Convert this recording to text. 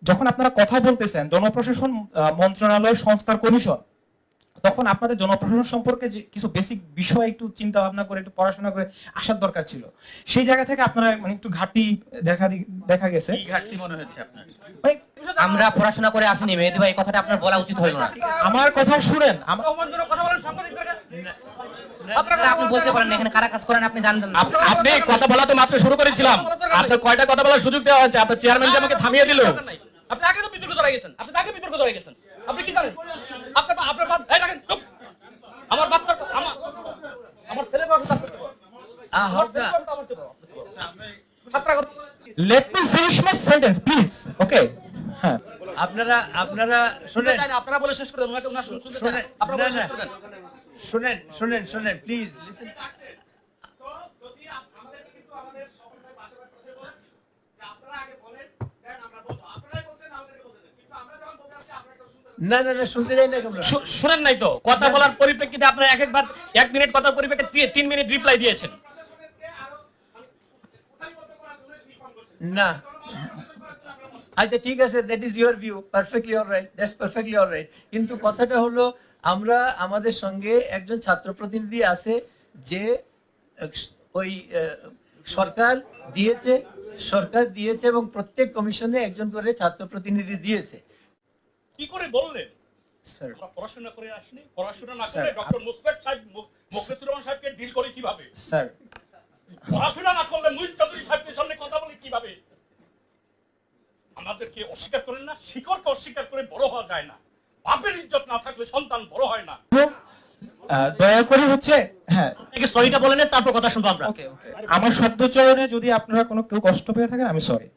যখন আপনারা কথা বলতেছেন জনপ্রশাসন মন্ত্রণালয় সংস্কার কমিশন, তখন আপনাদের জনপ্রশাসন সম্পর্কে যে কিছু বেসিক বিষয় একটু চিন্তা ভাবনা করে একটু পড়াশোনা করে আসার দরকার ছিল। সেই জায়গা থেকে আপনারা মানে একটু ঘাটতি দেখা গেছে। কি ঘাটতি মনে হচ্ছে আপনার? মানে আমরা পড়াশোনা করে আসিনি মেহেদী ভাই, কথাটা আপনার বলা উচিত হইল না। আমার কথা শুনেন, আপনারা আপনি বলতে পারেন না, এখানে কারা কাজ করেন আপনি জানতেন না। আপনি কথা বলা তো মাত্র শুরু করেছিলাম, আপনার কয়টা কথা বলার সুযোগ দেওয়া হয়েছে? আপনার চেয়ারম্যান যে আমাকে থামিয়ে দিল। আপনি আগে তো বিতর্ক ধরে গেছেন, আপনি আগে বিতর্ক ধরে গেছেন। আপনি কি জানেন আপনার আপনার এই রাখেন চুপ। আমার বাচ্চা আমার ছেলে বয়স তার করতে পারে। আমার ছেলে বয়স আমার করতে পারে। ছাত্রা করতে let me finish my sentence please. Okay, হ্যাঁ আপনারা শুনেন, চাই না, আপনারা বলে শেষ করে দেন। ওনাকে ওনার শুনতে চাই না। আপনারা বলে শেষ করে দেন। শুনেন প্লিজ লিসেন। না শুনতে যাই না আমরা। শুনেন নাই তো? কথা বলার পরিপ্রেক্ষিতে আপনার একবার 1 মিনিট কথার পরিপ্রেক্ষিতে 3 মিনিট রিপ্লাই দিয়েছেন। না আচ্ছা ঠিক আছে, that is your view, perfectly alright, that's perfectly alright. কিন্তু কথাটা হলো আমরা আমাদের সঙ্গে একজন ছাত্র প্রতিনিধি আছে যে ওই সরকার দিয়েছে এবং প্রত্যেক কমিশনে একজন করে ছাত্র প্রতিনিধি দিয়েছে। কি করে বললেন? স্যার, আমরা পড়াশোনা করে আসনি, পড়াশোনা না করে ডক্টর মুসফেট সাহেব মুখলেসুর রহমান সাহেবকে ডিল করে কিভাবে? স্যার পড়াশোনা না করলে মুহিত চৌধুরী সাহেবের সামনে কথা বলে কিভাবে? আমাদেরকে অস্বীকার করেন না, শিকড়কে অস্বীকার করে বড় হওয়া যায় না। বাপের ইজ্জত না থাকলে সন্তান বড় হয় না। দয়া করে হচ্ছে, হ্যাঁ সরিটা বলে নেন, তারপর কথা শুনবো আমরা। ওকে, আমার শব্দচয়নে যদি আপনারা কোনো কেউ কষ্ট পেয়ে থাকেন আমি সরি।